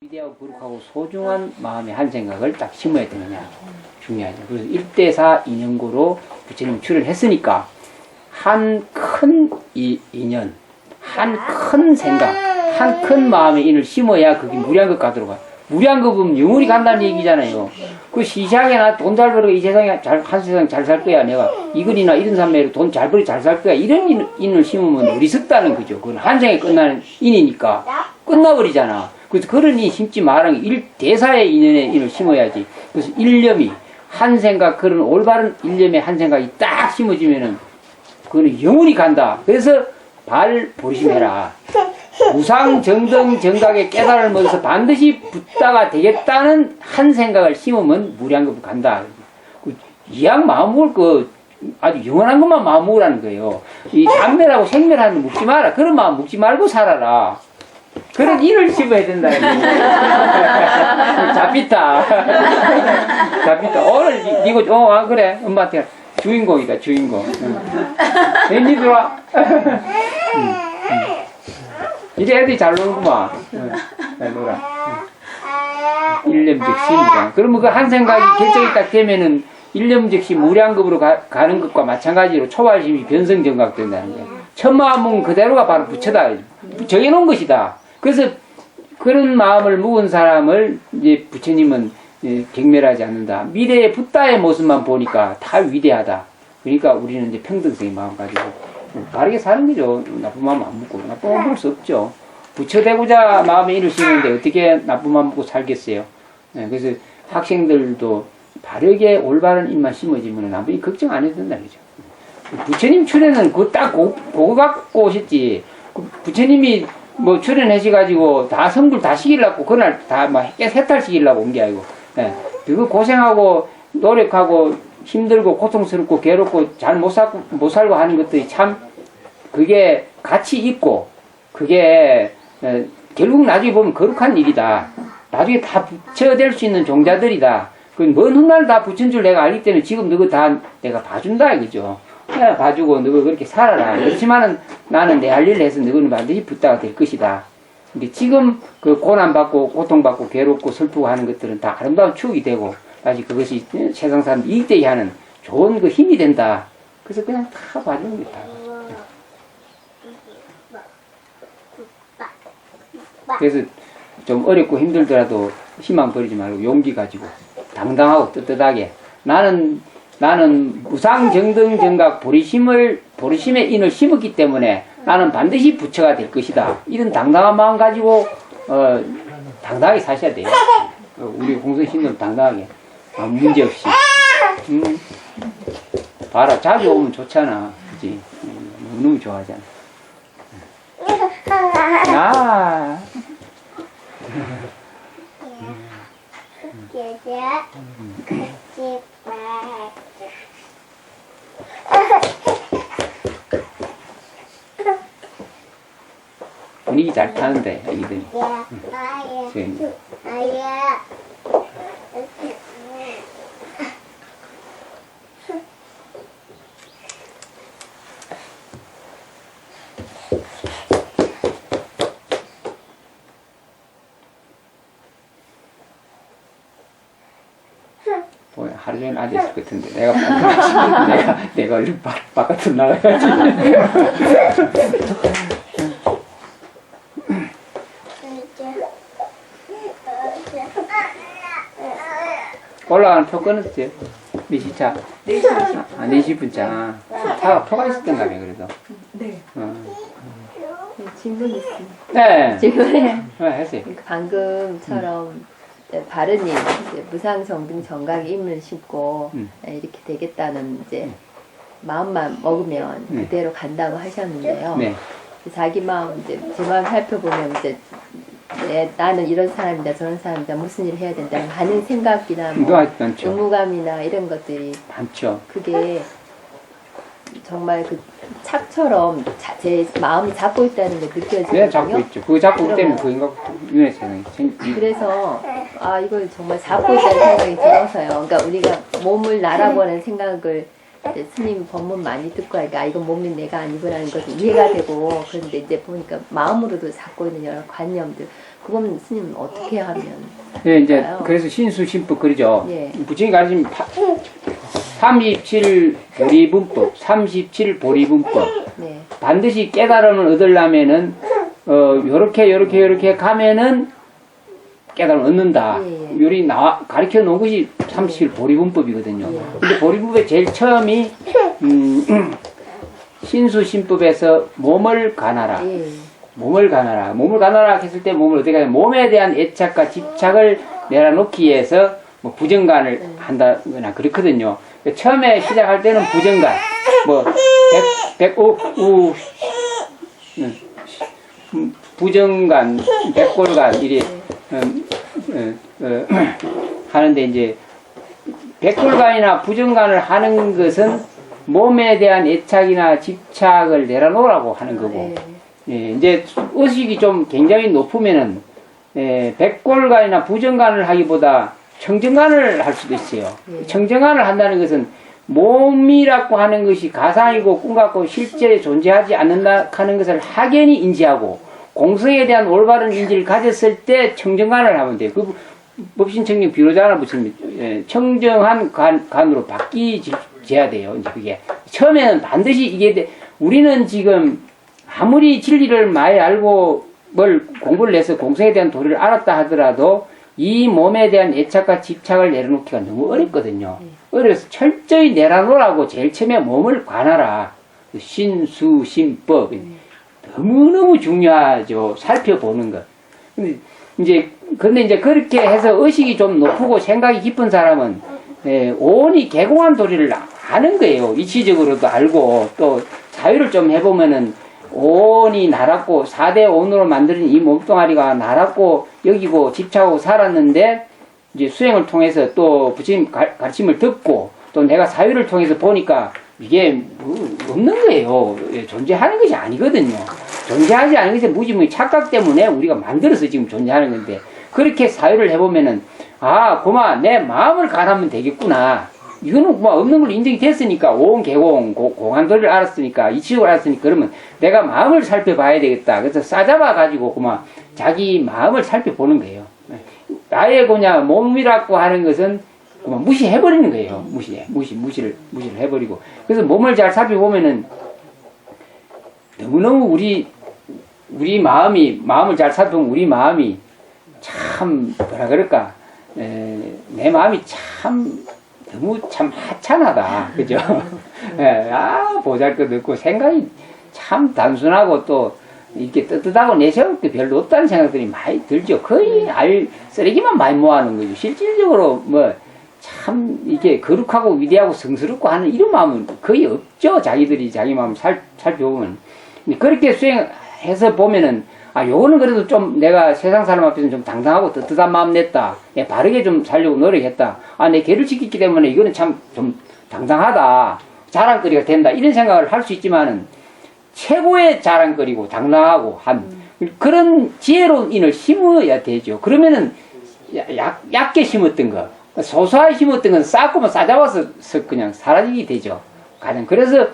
위대하고 거룩하고 소중한 마음의 한 생각을 딱 심어야 되느냐 중요하죠. 그래서 1대4 인연고로 부처님 출연했으니까 한 큰 인연, 한 큰 생각, 한 큰 마음의 인을 심어야 그게 무량겁 가도록 가. 무량겁은 영원히 간다는 얘기잖아요. 그 시장에 나 돈 잘 벌어 이 세상에 한 세상 잘 살 거야. 내가 이글이나 이런 산매로 돈 잘 벌어 잘 살 거야. 이런 인을 심으면 어리석다는 거죠. 그건 한 생에 끝나는 인이니까 끝나버리잖아. 그래서 그런 인 심지 말은 대사의 인연의 인을 심어야지. 그래서 일념이 한 생각, 그런 올바른 일념의 한 생각이 딱 심어지면은 그거는 영원히 간다. 그래서 발보리심해라. 무상정등 정각의 깨달음을 얻어서 반드시 붙다가 되겠다는 한 생각을 심으면 무량겁 간다. 이왕 마음 먹을 거 아주 영원한 것만 마음 먹으라는 거예요. 이 단멸하고 생멸하는 거 먹지 마라. 그런 마음 먹지 말고 살아라. 그런 일을 심어야 된다. 잡히다. 잡히다. 오늘 이거 그래 엄마한테 주인공이다 주인공. 왠지 들어와. 이제 애들이 잘 노는구만. 잘 놀아. 일념즉시입니다. 그러면 그 한 생각이 결정이 딱 되면은 일념즉시 무량겁으로 가는 것과 마찬가지로 초발심이 변성정각 된다는 거예요. 첫 마음은 그대로가 바로 부처다. 정해놓은 것이다. 그래서 그런 마음을 묵은 사람을 이제 부처님은 경멸하지 않는다. 미래의 붓다의 모습만 보니까 다 위대하다. 그러니까 우리는 이제 평등성의 마음 가지고 바르게 사는 거죠. 나쁜 마음 안 묵고. 나쁜 마음 묵을 수 없죠. 부처되고자 마음에 일을 심는데 어떻게 나쁜 마음 묵고 살겠어요. 그래서 학생들도 바르게 올바른 입만 심어지면 남편이 걱정 안 해도 된다는 거죠. 부처님 출연은 그거 딱 그거 갖고 오셨지. 부처님이 뭐 출연하셔가지고 다 성불 다 시키려고 그날 다 막 해탈시키려고 온 게 아니고, 그거 고생하고 노력하고 힘들고 고통스럽고 괴롭고 잘 못 살고 하는 것들이 참 그게 가치 있고 그게 결국 나중에 보면 거룩한 일이다. 나중에 다 부처될 수 있는 종자들이다. 그 먼 훗날 다 부처인 줄 내가 알기 때문에 지금 너거 다 내가 봐준다 이거죠. 내가 봐주고 너가 그렇게 살아라. 그렇지만은 나는 내 할 일을 해서 너는 반드시 붓다가 될 것이다. 근데 지금 그 고난받고 고통받고 괴롭고 슬프고 하는 것들은 다 아름다운 추억이 되고 다시 그것이 세상 사람 이익되게 하는 좋은 그 힘이 된다. 그래서 그냥 다 봐주는 거다. 그래서 좀 어렵고 힘들더라도 희망 버리지 말고 용기 가지고 당당하고 떳떳하게 나는 무상정등정각 보리심의 인을 심었기 때문에 나는 반드시 부처가 될 것이다. 이런 당당한 마음 가지고 당당하게 사셔야 돼요. 우리 공성신도 당당하게 문제없이. 봐라 자주 오면 좋잖아. 그치? 너무 좋아하잖아. 분위기 잘 타는데 애기들이. 하루 종일 앉아있을 것 같은데 내가 얼른 바깥으로 나가야지. 올라가는 표 끊었지? 몇 시차? 4시. 4시 분차. 표가 있었던가 봐요, 그래도. 네. 질문 있습니다. 네. 질문해. 했어요. 방금처럼 바른 일, 무상정등 정각의 임을 심고 이렇게 되겠다는 이제 마음만 먹으면 그대로 간다고 하셨는데요. 네. 자기 마음 이제 제 마음 살펴보면 이제 나는 이런 사람이다 저런 사람이다 무슨 일을 해야 된다 하는 생각이나 뭐 의무감이나 이런 것들이 많죠. 그게 정말 그 착처럼 제 마음이 잡고 있다는 게 느껴지거든요. 네, 잡고 있죠. 그거 잡고 있기 때문에 그인가 윤회생이 그래서 이걸 정말 잡고 있다는 생각이 들어서요. 그러니까 우리가 몸을 날아보는 생각을 이제 스님 법문 많이 듣고 하니까 이건 몸이 내가 아니구나는 것이 이해가 되고 그런데 이제 보니까 마음으로도 갖고 있는 여러 관념들 그건 스님 어떻게 하면 예, 이제 될까요? 그래서 신수심법 그러죠. 예. 부처님이 가르친 37 보리분법, 37 보리분법. 네. 반드시 깨달음을 얻으려면은 요렇게 가면은 깨달음을 얻는다. 예, 예. 요리 가르쳐 놓은 것이 37 보리분법이거든요. 예. 근데 보리분법의 제일 처음이 신수심법에서 몸을 가나라. 예. 몸을 가나라. 몸을 가나라 했을 때 몸을 어떻게 하냐. 몸에 대한 애착과 집착을 내려놓기 위해서 뭐 부정간을 한다거나 그렇거든요. 처음에 시작할 때는 부정간, 뭐, 부정간, 백골간, 이래, 하는데 이제, 백골간이나 부정간을 하는 것은 몸에 대한 애착이나 집착을 내려놓으라고 하는 거고, 예, 이제 의식이 좀 굉장히 높으면은, 백골간이나 부정간을 하기보다 청정간을 할 수도 있어요. 청정간을 한다는 것은 몸이라고 하는 것이 가상이고 꿈 같고 실제 존재하지 않는다 하는 것을 확연히 인지하고 공성에 대한 올바른 인지를 가졌을 때 청정간을 하면 돼요. 그 법신청정 비로자나 붙이면 청정한 간으로 바뀌어야 돼요. 이제 그게 처음에는 반드시 이게 돼. 우리는 지금 아무리 진리를 많이 알고 뭘 공부를 해서 공성에 대한 도리를 알았다 하더라도 이 몸에 대한 애착과 집착을 내려놓기가 너무 어렵거든요. 어려서 철저히 내려놓으라고 제일 처음에 몸을 관하라. 신수심법. 너무너무 중요하죠. 살펴보는 것. 근데 이제 그렇게 해서 의식이 좀 높고 생각이 깊은 사람은 온이 개공한 도리를 아는 거예요. 이치적으로도 알고 또 자유를 좀 해보면은 온이 나랐고 4대 온으로 만드는 이 몸뚱아리가 나랐고 여기고 집착하고 살았는데 이제 수행을 통해서 또 부처님 가르침을 듣고 또 내가 사유를 통해서 보니까 이게 뭐 없는 거예요. 존재하는 것이 아니거든요. 존재하지 않은 것이 무지무지 착각 때문에 우리가 만들어서 지금 존재하는 건데 그렇게 사유를 해보면은 고마 내 마음을 가라면 되겠구나. 이거는 뭐 없는 걸로 인정이 됐으니까 온 개공 공한도리를 알았으니까 이치적으로 알았으니까 그러면 내가 마음을 살펴봐야 되겠다. 그래서 싸잡아 가지고 그만 자기 마음을 살펴보는 거예요. 나의 그냥 몸이라고 하는 것은 그만 무시해버리는 거예요. 무시를 해버리고 그래서 몸을 잘 살펴보면은 너무너무 우리 마음을 잘 살펴보면 우리 마음이 참 뭐라 그럴까 내 마음이 너무 참 하찮하다. 그죠? 보잘것없고 생각이 참 단순하고 또 이렇게 떳떳하고 내세울 게 별로 없다는 생각들이 많이 들죠. 거의 쓰레기만 많이 모아놓은 거죠. 실질적으로 뭐 참 이게 거룩하고 위대하고 성스럽고 하는 이런 마음은 거의 없죠. 자기들이 자기 마음 살펴보면. 그렇게 수행해서 보면은 요거는 그래도 좀 내가 세상 사람 앞에서는 좀 당당하고 떳떳한 마음 냈다. 바르게 좀 살려고 노력했다. 내 개를 지켰기 때문에 이거는 참 좀 당당하다. 자랑거리가 된다. 이런 생각을 할 수 있지만은 최고의 자랑거리고 당당하고 한 그런 지혜로운 인을 심어야 되죠. 그러면은 얕게 심었던 거, 소소하게 심었던 건 싹고만 싸잡아서 그냥 사라지게 되죠. 가장 그래서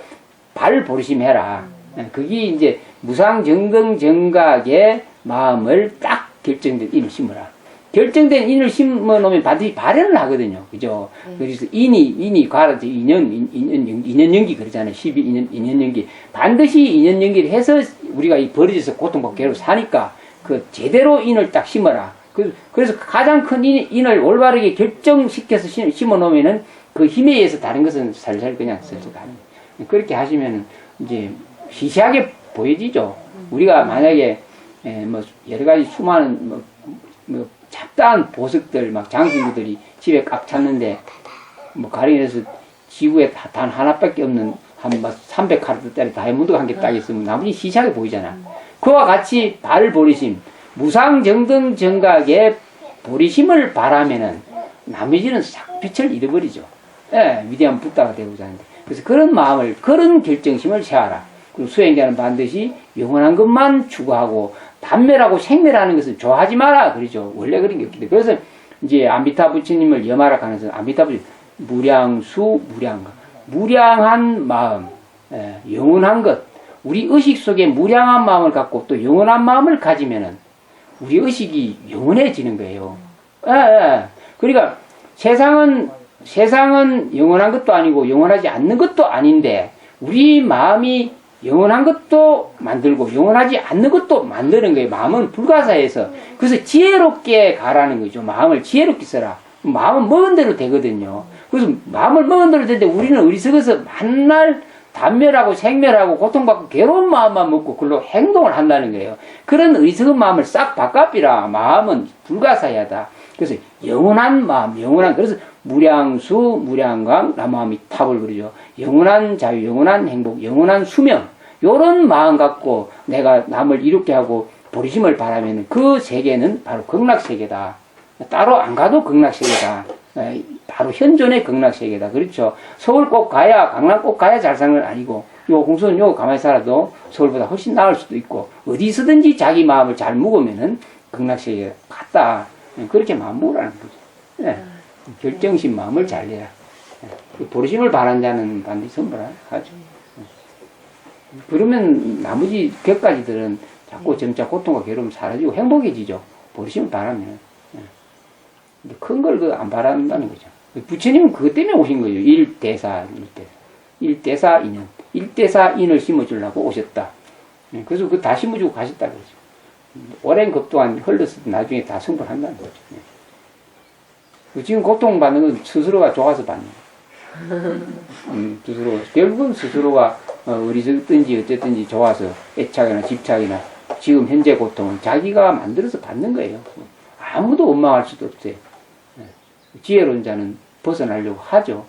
발보리심해라. 그게 이제 무상정등정각의 마음을 딱 결정된 인을 심어라. 결정된 인을 심어 놓으면 반드시 발현을 하거든요. 그죠? 그래서 인이 과라지 인연연기 그러잖아요. 12인연연기. 반드시 인연연기를 해서 우리가 이 버려져서 고통받고 괴로워 사니까 그 제대로 인을 딱 심어라. 그래서 가장 큰 인을 올바르게 결정시켜서 심어 놓으면은 그 힘에 의해서 다른 것은 살살 그냥 슬슬 가는 거예요. 그렇게 하시면은 이제 시시하게 보여지죠. 우리가 만약에 뭐 여러 가지 수많은 뭐 잡다한 보석들 막 장신구들이 집에 꽉 찼는데 뭐 가령해서 지구에 단 하나밖에 없는 한 300카라트짜리 다이아몬드가 한 개 딱 있으면 나머지 시시하게 보이잖아. 그와 같이 발보리심 무상정등정각의 보리심을 바라면은 나머지는 싹 빛을 잃어버리죠. 위대한 붓다가 되고자 하는데 그래서 그런 마음을 그런 결정심을 세워라. 그리고 수행자는 반드시 영원한 것만 추구하고 단멸하고 생멸하는 것은 좋아하지 마라. 그러죠. 원래 그런 게 없기 때문에. 그래서 이제 아미타 부처님을 염하라 하면서 아미타 부처님 무량수 무량가 무량한 마음, 영원한 것, 우리 의식 속에 무량한 마음을 갖고 또 영원한 마음을 가지면은 우리 의식이 영원해지는 거예요. 그러니까 세상은 영원한 것도 아니고 영원하지 않는 것도 아닌데 우리 마음이 영원한 것도 만들고 영원하지 않는 것도 만드는 거예요. 마음은 불가사해서. 그래서 지혜롭게 가라는 거죠. 마음을 지혜롭게 써라. 마음은 먹은 대로 되거든요. 그래서 마음을 먹은 대로 되는데 우리는 어리석어서 만날 단멸하고 생멸하고 고통받고 괴로운 마음만 먹고 그걸로 행동을 한다는 거예요. 그런 어리석은 마음을 싹 바꿔비라. 마음은 불가사야다. 그래서 영원한 마음, 그래서 무량수, 무량광, 나무함이 탑을 그리죠. 영원한 자유, 영원한 행복, 영원한 수명, 요런 마음 갖고 내가 남을 이롭게 하고 보리심을 바라면 그 세계는 바로 극락세계다. 따로 안 가도 극락세계다. 바로 현존의 극락세계다. 그렇죠. 서울 꼭 가야, 강남 꼭 가야 잘 사는 건 아니고, 요 공수는 요 가만히 살아도 서울보다 훨씬 나을 수도 있고, 어디서든지 자기 마음을 잘 먹으면은 극락세계 같다. 그렇게 마음 먹으라는 거죠. 결정신 마음을 잘 내라. 보리심을 바란 자는 반드시 선물하죠. 그러면 나머지 격가지들은 자꾸 점차 고통과 괴로움 사라지고 행복해지죠. 보리심을 바라면. 큰 걸 안 바란다는 거죠. 부처님은 그것 때문에 오신 거예요. 일대사 인연. 일대사 인을 심어주려고 오셨다. 그래서 그 다 심어주고 가셨다 그러죠. 오랜 급 동안 흘렀을 때 나중에 다 성불한다는 거죠. 지금 고통받는 건 스스로가 좋아서 받는 거예요. 스스로. 결국은 스스로가 어리석든지 어쨌든지 좋아서 애착이나 집착이나 지금 현재 고통은 자기가 만들어서 받는 거예요. 아무도 원망할 수도 없어요. 지혜로운 자는 벗어나려고 하죠.